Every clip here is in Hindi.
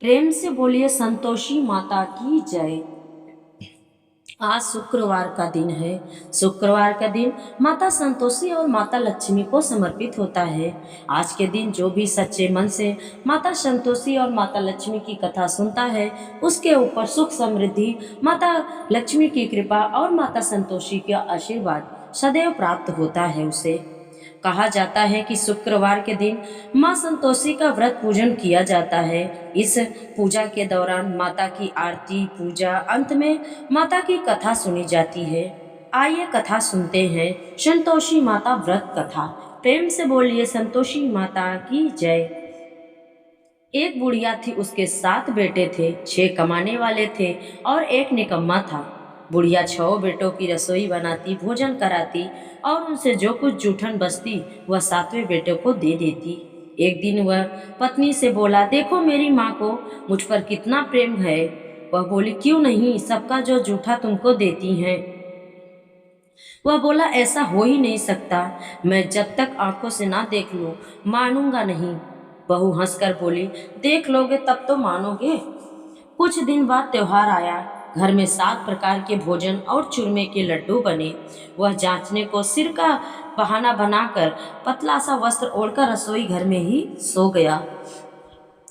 प्रेम से बोलिए संतोषी माता की जय। आज शुक्रवार का दिन है। शुक्रवार का दिन माता संतोषी और माता लक्ष्मी को समर्पित होता है। आज के दिन जो भी सच्चे मन से माता संतोषी और माता लक्ष्मी की कथा सुनता है, उसके ऊपर सुख समृद्धि, माता लक्ष्मी की कृपा और माता संतोषी का आशीर्वाद सदैव प्राप्त होता है। उसे कहा जाता है कि शुक्रवार के दिन माँ संतोषी का व्रत पूजन किया जाता है। इस पूजा के दौरान माता की आरती पूजा, अंत में माता की कथा सुनी जाती है। आइए कथा सुनते हैं। संतोषी माता व्रत कथा। प्रेम से बोलिए संतोषी माता की जय। एक बुढ़िया थी, उसके 7 बेटे थे। 6 कमाने वाले थे और एक निकम्मा था। बुढ़िया 6 बेटों की रसोई बनाती, भोजन कराती और उनसे जो कुछ जूठन बचती वह 7वें बेटे को दे देती। एक दिन वह पत्नी से बोला, देखो मेरी माँ को मुझ पर कितना प्रेम है। वह बोली, क्यों नहीं, सबका जो जूठा तुमको देती हैं। वह बोला, ऐसा हो ही नहीं सकता, मैं जब तक आंखों से ना देख लूं मानूंगा नहीं। बहू हंसकर बोली, देख लोगे तब तो मानोगे। कुछ दिन बाद त्योहार आया। घर में 7 प्रकार के भोजन और चूरमे के लड्डू बने। वह जांचने को सिर का बहाना बनाकर पतला सा वस्त्र ओढ़कर रसोई घर में ही सो गया।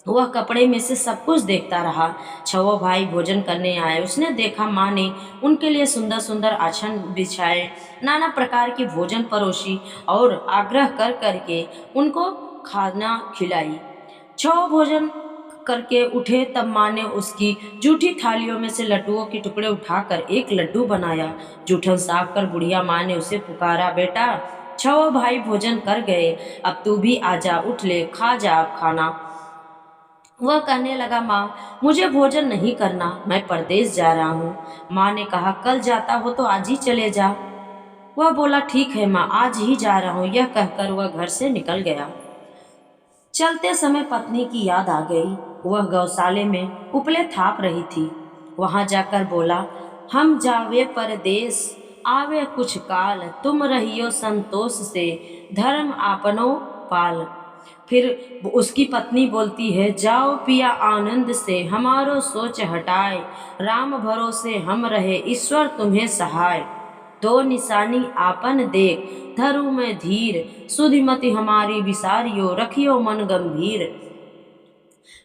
वह कपड़े में से सब कुछ देखता रहा। 6 भाई भोजन करने आए। उसने देखा माँ ने उनके लिए सुंदर सुंदर आसन बिछाए, नाना प्रकार की भोजन परोसी और आग्रह कर करके उनको खाना खिलाई। 6 भोजन करके उठे तब माँ ने उसकी जूठी थालियों में से लड्डुओं के टुकड़े उठाकर एक लड्डू बनाया। जूठन साफ कर बुढ़िया माँ ने उसे पुकारा, बेटा 6 भाई भोजन कर गए, अब तू भी आजा, उठ ले, खा जा अब खाना। वह कहने लगा, माँ मुझे भोजन नहीं करना, मैं परदेश जा रहा हूँ। माँ ने कहा, कल जाता हो तो आज ही चले जा। वह बोला, ठीक है माँ, आज ही जा रहा हूँ। यह कहकर वह घर से निकल गया। चलते समय पत्नी की याद आ गई। वह गौशाले में उपले थाप रही थी। वहां जाकर बोला, हम जावे परदेश, आवे कुछ काल, तुम रहियो संतोष से, धर्म आपनो पाल। फिर उसकी पत्नी बोलती है, जाओ पिया आनंद से, हमारो सोच हटाए, राम भरोसे हम रहे, ईश्वर तुम्हें सहाय। दो निशानी आपन देख, धरु में धीर, सुधिमति हमारी विसारियो, रखियो मन गंभीर।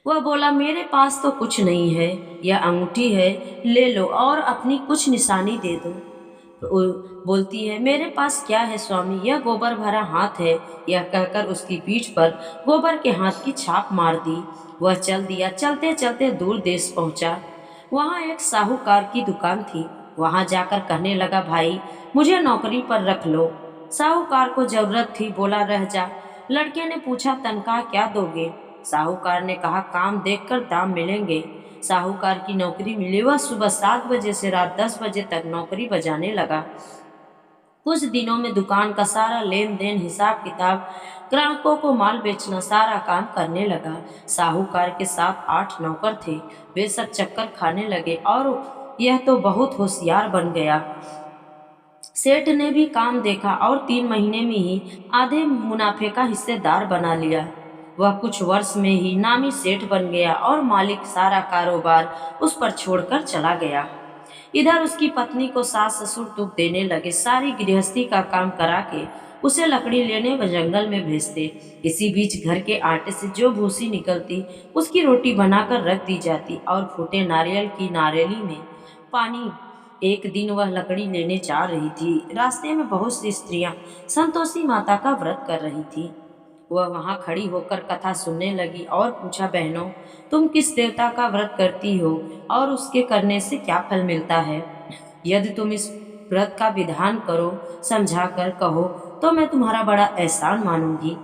वह बोला, मेरे पास तो कुछ नहीं है, यह अंगूठी है, ले लो और अपनी कुछ निशानी दे दो। वो बोलती है, मेरे पास क्या है स्वामी, यह गोबर भरा हाथ है। यह कहकर उसकी पीठ पर गोबर के हाथ की छाप मार दी। वह चल दिया। चलते चलते दूर देश पहुंचा। वहां एक साहूकार की दुकान थी। वहां जाकर कहने लगा, भाई मुझे नौकरी पर रख लो। साहूकार को जरूरत थी, बोला, रह जा। लड़के ने पूछा, तनख्वाह क्या दोगे। साहूकार ने कहा, काम देखकर दाम मिलेंगे। साहूकार की नौकरी मिली। वह सुबह 7 बजे से रात 10 बजे तक नौकरी बजाने लगा। कुछ दिनों में दुकान का सारा लेन देन, हिसाब किताब, ग्राहकों को माल बेचना, सारा काम करने लगा। साहूकार के साथ 8 नौकर थे। वे सब चक्कर खाने लगे और यह तो बहुत होशियार बन गया। सेठ ने भी काम देखा और 3 महीने में ही आधे मुनाफे का हिस्सेदार बना लिया। वह कुछ वर्ष में ही नामी सेठ बन गया और मालिक सारा कारोबार उस पर छोड़कर चला गया। इधर उसकी पत्नी को सास ससुर दुख देने लगे। सारी गृहस्थी का काम करा के उसे लकड़ी लेने व जंगल में भेजते। इसी बीच घर के आटे से जो भूसी निकलती उसकी रोटी बनाकर रख दी जाती और फूटे नारियल की नारेली में पानी। एक दिन वह लकड़ी लेने जा रही थी। रास्ते में बहुत सी स्त्रियां संतोषी माता का व्रत कर रही थी। वह वहां खड़ी होकर कथा सुनने लगी और पूछा, बहनों तुम किस देवता का व्रत करती हो और उसके करने से क्या फल मिलता है। यदि तुम इस व्रत का विधान करो, समझा कर कहो तो मैं तुम्हारा बड़ा एहसान मानूंगी।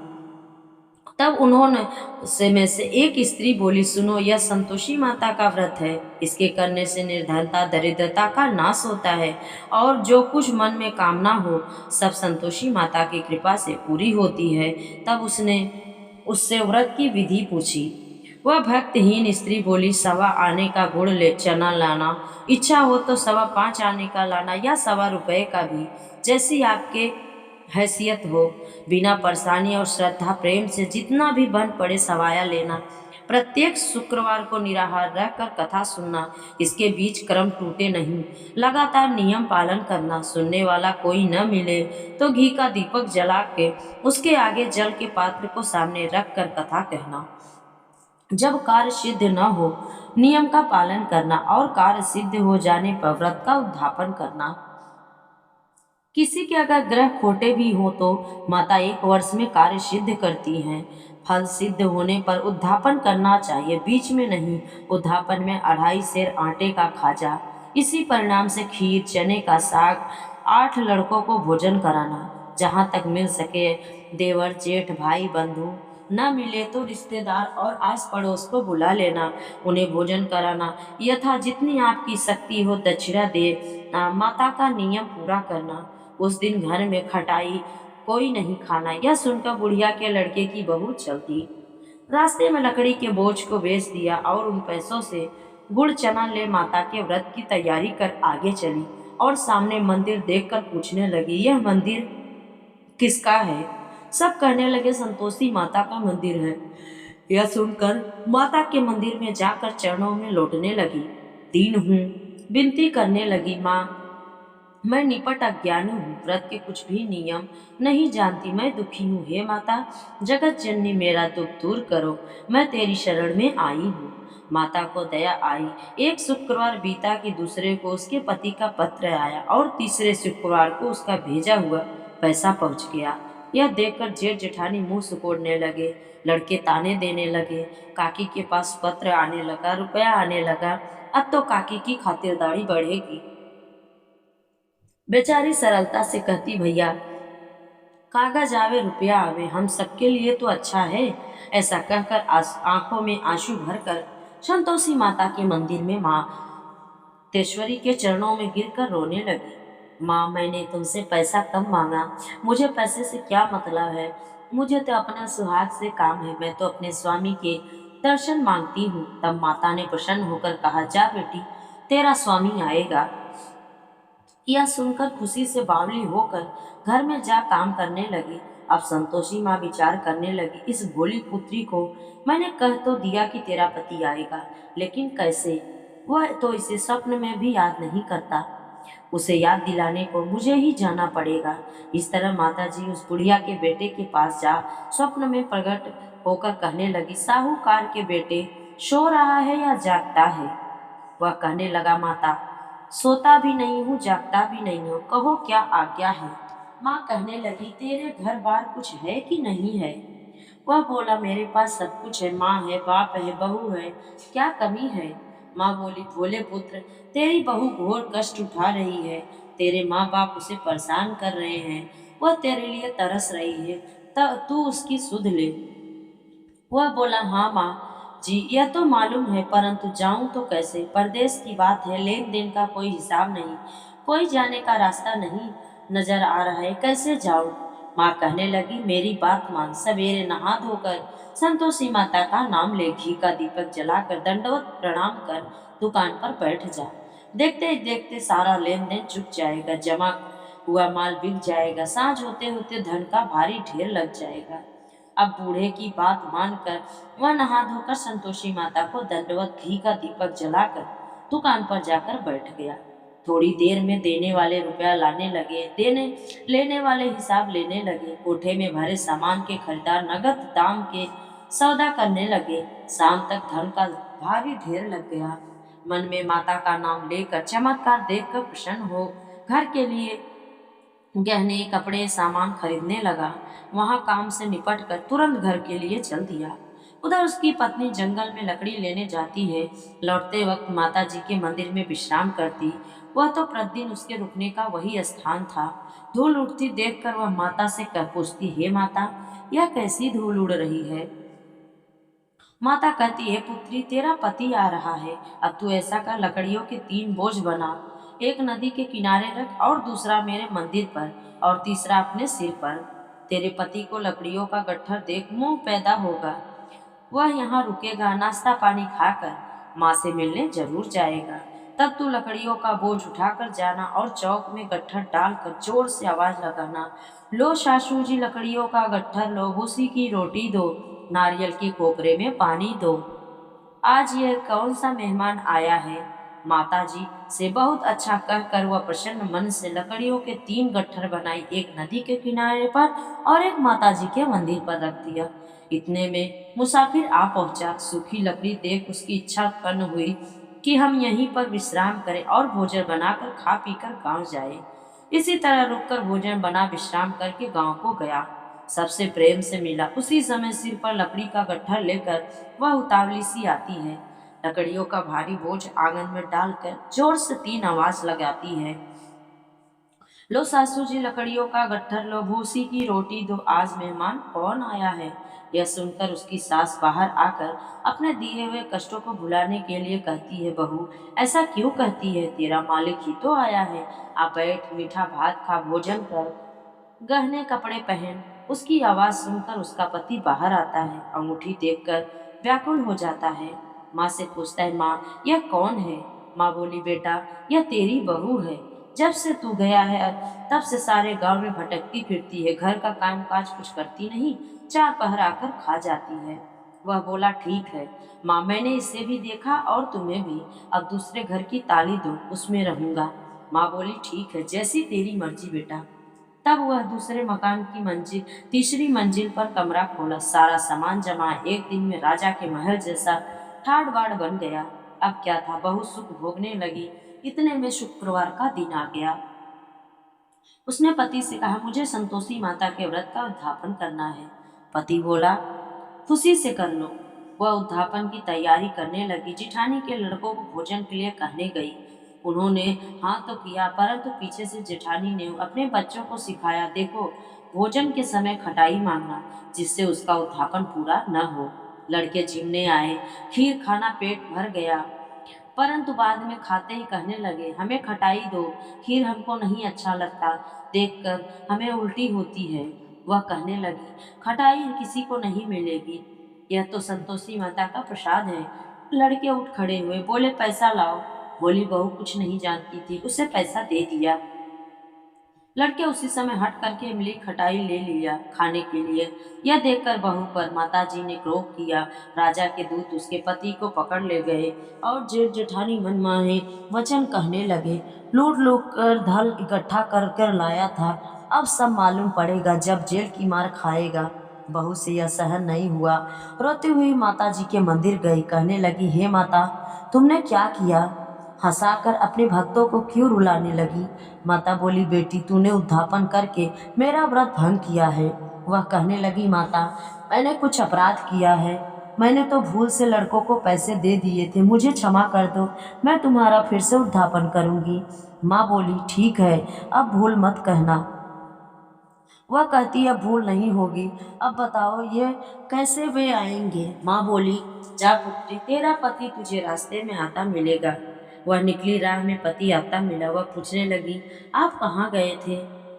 तब उन्होंने से में से एक स्त्री बोली, सुनो यह संतोषी माता का व्रत है। इसके करने से निर्धनता दरिद्रता का नाश होता है और जो कुछ मन में कामना हो सब संतोषी माता की कृपा से पूरी होती है। तब उसने उससे व्रत की विधि पूछी। वह भक्तहीन स्त्री बोली, 1.25 आने का गुड़ ले चना लाना, इच्छा हो तो 5.25 आने का लाना या 1.25 रुपए का भी, जैसी आपके हैसियत हो। बिना परेशानी और श्रद्धा प्रेम से जितना भी बन पड़े सवाया लेना। प्रत्येक शुक्रवार को निराहार रहकर कथा सुनना, इसके बीच क्रम टूटे नहीं, लगातार नियम पालन करना, सुनने वाला कोई न मिले तो घी का दीपक जला के उसके आगे जल के पात्र को सामने रख कर कथा कहना। जब कार्य सिद्ध न हो, नियम का पालन करना और कार्य सिद्ध हो जाने पर व्रत का उद्यापन करना। किसी के अगर ग्रह खोटे भी हो तो माता 1 वर्ष में कार्य सिद्ध करती हैं। फल सिद्ध होने पर उद्यापन करना चाहिए, बीच में नहीं। उद्यापन में 2.5 सेर आटे का खाजा, इसी परिणाम से खीर, चने का साग, 8 लड़कों को भोजन कराना। जहाँ तक मिल सके देवर, जेठ, भाई, बंधु, न मिले तो रिश्तेदार और आस पड़ोस को बुला लेना, उन्हें भोजन कराना। यथा जितनी आपकी शक्ति हो दक्षिणा दे माता का नियम पूरा करना। उस दिन घर में खटाई कोई नहीं खाना। यह सुनकर बुढ़िया के लड़के की बहू चलती, रास्ते में लकड़ी के बोझ को बेच दिया और उन पैसों से गुड़ चना ले माता के व्रत की तैयारी कर आगे चली और सामने मंदिर देखकर पूछने लगी, यह मंदिर किसका है? सब कहने लगे, संतोषी माता का मंदिर है। यह सुनकर माता के मंदिर में जाकर चरणों में लौटने लगी। दीन हूँ, विनती करने लगी, माँ मैं निपट अज्ञानी हूँ, व्रत के कुछ भी नियम नहीं जानती, मैं दुखी हूँ। हे माता जगत जननी मेरा दुख दूर करो, मैं तेरी शरण में आई हूँ। माता को दया आई। एक शुक्रवार बीता कि दूसरे को उसके पति का पत्र आया और तीसरे शुक्रवार को उसका भेजा हुआ पैसा पहुँच गया। यह देखकर जेठ जेठानी मुंह सिकोड़ने लगे, लड़के ताने देने लगे। काकी के पास पत्र आने लगा, रुपया आने लगा, अब तो काकी की खातिरदारी बढ़ेगी। बेचारी सरलता से कहती, भैया कागज आवे रुपया आवे, हम सबके लिए तो अच्छा है। ऐसा कहकर आंखों में आंसू भरकर संतोषी माता के मंदिर में माँ तेश्वरी के चरणों में गिरकर रोने लगी। माँ मैंने तुमसे पैसा कम मांगा, मुझे पैसे से क्या मतलब है, मुझे तो अपने सुहाग से काम है, मैं तो अपने स्वामी के दर्शन मांगती हूँ। तब माता ने प्रसन्न होकर कहा, जा बेटी तेरा स्वामी आएगा। यह सुनकर खुशी से बावली होकर घर में जा काम करने लगी। अब संतोषी माँ विचार करने लगी, इस भोली पुत्री को मैंने कह तो दिया कि तेरा पति आएगा, लेकिन कैसे? वह तो इसे स्वप्न में भी याद नहीं करता। उसे याद दिलाने को मुझे ही जाना पड़ेगा। इस तरह माताजी उस बुढ़िया के बेटे के पास जा स्वप्न में प्रकट होकर कहने लगी, साहूकार के बेटे सो रहा है या जागता है? वह कहने लगा, माता सोता भी नहीं हूँ, जागता भी नहीं हूँ, कहो क्या आज्ञा है? माँ कहने लगी, तेरे घर बार कुछ है कि नहीं है? वह बोला, मेरे पास सब कुछ है, माँ है, बाप है, बहू है, क्या कमी है? माँ बोली, भोले पुत्र तेरी बहू घोर कष्ट उठा रही है, तेरे माँ बाप उसे परेशान कर रहे हैं, वह तेरे लिए तरस रही है, तू उसकी सुध ले। वह बोला, हाँ माँ जी यह तो मालूम है, परंतु जाऊं तो कैसे? परदेश की बात है, लेन देन का कोई हिसाब नहीं, कोई जाने का रास्ता नहीं नजर आ रहा है, कैसे जाऊं? माँ कहने लगी, मेरी बात मान, सवेरे नहा धोकर संतोषी माता का नाम ले, घी का दीपक जलाकर दंडवत प्रणाम कर दुकान पर बैठ जा। देखते ही देखते सारा लेन देन चुक जाएगा, जमा हुआ माल बिक जाएगा, सांझ होते होते धन का भारी ढेर लग जाएगा। अब बूढ़े की बात मानकर वह नहा धोकर संतोषी माता को दंडवत घी का दीपक जलाकर दुकान पर जाकर बैठ गया। थोड़ी देर में देने वाले रुपया लाने लगे, लेने वाले हिसाब लेने लगे। कोठे में भरे सामान के खरीदार नगद दाम के सौदा करने लगे। शाम तक धन का भारी ढेर लग गया। मन में माता का नाम लेकर चमत्कार देखकर प्रसन्न हो घर के लिए गहने कपड़े सामान खरीदने लगा। वहां काम से निपट कर तुरंत घर के लिए चल दिया। उधर उसकी पत्नी जंगल में लकड़ी लेने जाती है, लौटते वक्त माता जी के मंदिर में विश्राम करती। वह तो प्रतिदिन उसके रुकने का वही स्थान था। धूल उठती देखकर वह माता से कह पूछती, हे माता यह कैसी धूल उड़ रही है? माता कहती है, पुत्री तेरा पति आ रहा है, अब तू ऐसा कर लकड़ियों के 3 बोझ बना, एक नदी के किनारे रख और दूसरा मेरे मंदिर पर और तीसरा अपने सिर पर। तेरे पति को लकड़ियों का गट्ठर देख मोह पैदा होगा, वह यहाँ रुकेगा, नाश्ता पानी खाकर माँ से मिलने जरूर जाएगा। तब तू लकड़ियों का बोझ उठाकर जाना और चौक में गट्ठर डालकर जोर से आवाज लगाना, लो सासू जी लकड़ियों का गट्ठर लो, भूसी की रोटी दो, नारियल के कोपरे में पानी दो। आज यह कौन सा मेहमान आया है। माताजी से बहुत अच्छा कहकर वह प्रसन्न मन से लकड़ियों के 3 गट्ठर बनाई, एक नदी के किनारे पर और एक माताजी के मंदिर पर रख दिया। इतने में मुसाफिर आ पहुंचा। सूखी लकड़ी देख उसकी इच्छा उत्पन्न हुई कि हम यहीं पर विश्राम करें और भोजन बनाकर खा पीकर गांव जाए। इसी तरह रुककर भोजन बना विश्राम करके गांव को गया। सबसे प्रेम से मिला। उसी समय सिर पर लकड़ी का गट्ठर लेकर वह उतावली सी आती है। लकड़ियों का भारी बोझ आंगन में डालकर जोर से 3 आवाज लगाती है। लो सासू जी, लकड़ियों का गट्ठर लो, भूसी की रोटी दो, आज मेहमान कौन आया है। यह सुनकर उसकी सास बाहर आकर अपने दिए हुए कष्टों को भुलाने के लिए कहती है, बहू ऐसा क्यों कहती है, तेरा मालिक ही तो आया है। आप बैठ, मीठा भात खा, भोजन कर, गहने कपड़े पहन। उसकी आवाज सुनकर उसका पति बाहर आता है। अंगूठी देखकर व्याकुल हो जाता है। माँ से पूछता है, माँ यह कौन है। माँ बोली, बेटा यह तेरी बहू है। जब से तू गया है तब से सारे गांव में भटकती फिरती है, घर का काम काज कुछ करती नहीं, 4 पहर आकर खा जाती है। वह बोला, ठीक है माँ, मैंने इसे भी देखा और तुम्हें भी। अब दूसरे घर की ताली दो, उसमें रहूंगा। माँ बोली, ठीक है, जैसी तेरी मर्जी बेटा। तब वह दूसरे मकान की मंजिल, तीसरी मंजिल पर कमरा खोला। सारा सामान जमा, एक दिन में राजा के महल जैसा ठाड़ बाड़ बन गया। अब क्या था, बहुत सुख भोगने लगी। इतने में शुक्रवार का दिन आ गया। उसने पति से कहा, मुझे संतोषी माता के व्रत का उद्यापन करना है। पति बोला, खुशी से कर लो। वह उद्यापन की तैयारी करने लगी। जिठानी के लड़कों को भोजन के लिए कहने गई। उन्होंने हाँ तो किया, परंतु पीछे से जेठानी ने अपने बच्चों को सिखाया, देखो भोजन के समय खटाई मांगना, जिससे उसका उद्यापन पूरा न हो। लड़के झिमने आए। खीर खाना पेट भर गया, परंतु बाद में खाते ही कहने लगे, हमें खटाई दो, खीर हमको नहीं अच्छा लगता, देखकर हमें उल्टी होती है। वह कहने लगी, खटाई किसी को नहीं मिलेगी, यह तो संतोषी माता का प्रसाद है। लड़के उठ खड़े हुए, बोले, पैसा लाओ। भोली बहू कुछ नहीं जानती थी, उसे पैसा दे दिया। लड़के उसी समय हट करके इमली खटाई ले लिया खाने के लिए। यह देखकर बहू पर माताजी ने क्रोध किया। राजा के दूत उसके पति को पकड़ ले गए और जेठ जेठानी मनमाने वचन कहने लगे। लूट लूट कर धन इकट्ठा कर कर लाया था, अब सब मालूम पड़ेगा जब जेल की मार खाएगा। बहू से यह सहन नहीं हुआ। रोती हुई माताजी के मंदिर गई, कहने लगी, हे माता, तुमने क्या किया। हंसाकर अपने भक्तों को क्यों रुलाने लगी। माता बोली, बेटी तूने उद्यापन करके मेरा व्रत भंग किया है। वह कहने लगी, माता मैंने कुछ अपराध किया है, मैंने तो भूल से लड़कों को पैसे दे दिए थे, मुझे क्षमा कर दो, मैं तुम्हारा फिर से उद्यापन करूंगी। माँ बोली, ठीक है, अब भूल मत कहना। वह कहती, अब भूल नहीं होगी। अब बताओ ये कैसे वे आएंगे। माँ बोली, जा पुत्री, तेरा पति तुझे रास्ते में आता मिलेगा। वह निकली, राह में पति आता मिला। वह पूछने लगी, आप कहाँ गए थे।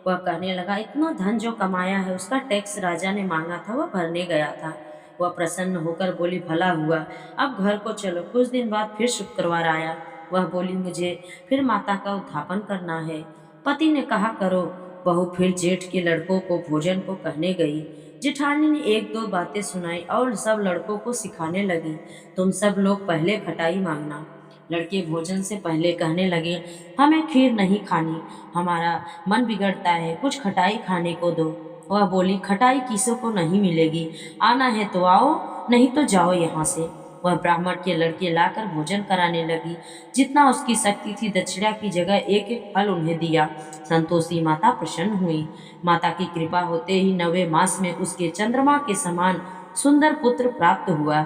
वह कहने लगा, इतना धन जो कमाया है उसका टैक्स राजा ने मांगा था, वह भरने गया था। वह प्रसन्न होकर बोली, भला हुआ, अब घर को चलो। कुछ दिन बाद फिर शुक्रवार आया। वह बोली, मुझे फिर माता का उद्यापन करना है। पति ने कहा, करो। बहू फिर जेठ के लड़कों को भोजन को कहने गई। जेठानी ने 1-2 बातें सुनाई और सब लड़कों को सिखाने लगी, तुम सब लोग पहले खटाई मांगना। लड़के भोजन से पहले कहने लगे, हमें खीर नहीं खानी, हमारा मन बिगड़ता है, कुछ खटाई खाने को दो। वह बोली, खटाई किसी को नहीं मिलेगी, आना है तो आओ, नहीं तो जाओ यहाँ से। वह ब्राह्मण के लड़के लाकर भोजन कराने लगी। जितना उसकी शक्ति थी दक्षिणा की जगह एक एक फल उन्हें दिया। संतोषी माता प्रसन्न हुई। माता की कृपा होते ही 9वें मास में उसके चंद्रमा के समान सुंदर पुत्र प्राप्त हुआ।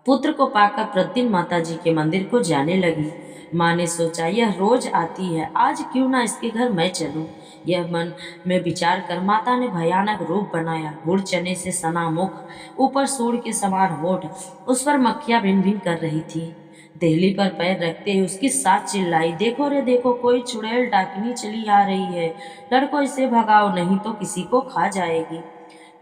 पुत्र को पाकर प्रतिदिन माता जी के मंदिर को जाने लगी। माँ ने सोचा, यह रोज आती है, आज क्यों ना इसके घर मैं चलूं। यह मन में विचार कर माता ने भयानक रूप बनाया। गुड़ चने से सना मुख, ऊपर सूर्य के समान होठ, उस पर मक्खियां भिन भिन कर रही थी। देहली पर पैर रखते ही उसकी सास चिल्लाई, देखो रे देखो, कोई चुड़ैल डाकिनी चली आ रही है, लड़को इसे भगाओ, नहीं तो किसी को खा जाएगी।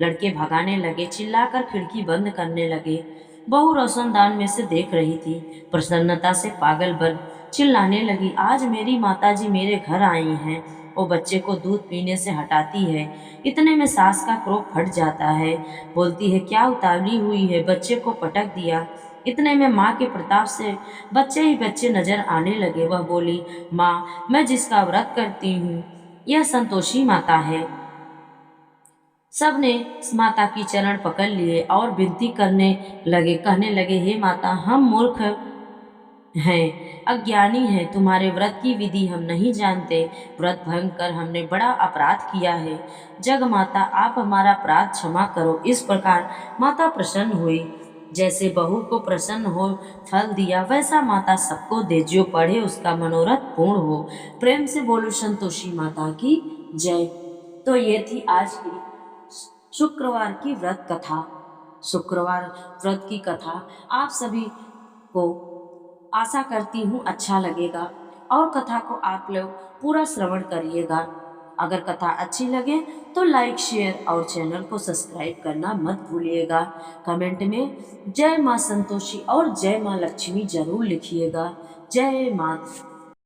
लड़के भगाने लगे, चिल्लाकर खिड़की बंद करने लगे। बहू रोशनदान में से देख रही थी, प्रसन्नता से पागल बन चिल्लाने लगी, आज मेरी माताजी मेरे घर आई हैं। वो बच्चे को दूध पीने से हटाती है। इतने में सास का क्रोध फट जाता है। बोलती है, क्या उतावली हुई है, बच्चे को पटक दिया। इतने में माँ के प्रताप से बच्चे ही बच्चे नजर आने लगे। वह बोली, माँ, मैं जिसका व्रत करती हूँ यह संतोषी माता है। सबने माता की चरण पकड़ लिए और विनती कहने लगे, हे माता, हम मूर्ख हैं, अज्ञानी हैं, तुम्हारे व्रत की विधि हम नहीं जानते। व्रत भंग कर हमने बड़ा अपराध किया है। जग माता, आप हमारा अपराध क्षमा करो। इस प्रकार माता प्रसन्न हुई। जैसे बहू को प्रसन्न हो फल दिया, वैसा माता सबको दे, जो पढ़े उसका मनोरथ पूर्ण हो। प्रेम से बोलो संतोषी माता की जय। तो ये थी आज की शुक्रवार की व्रत कथा। शुक्रवार व्रत की कथा आप सभी को आशा करती हूँ अच्छा लगेगा, और कथा को आप लोग पूरा श्रवण करिएगा। अगर कथा अच्छी लगे तो लाइक, शेयर और चैनल को सब्सक्राइब करना मत भूलिएगा। कमेंट में जय माँ संतोषी और जय माँ लक्ष्मी जरूर लिखिएगा। जय माँ।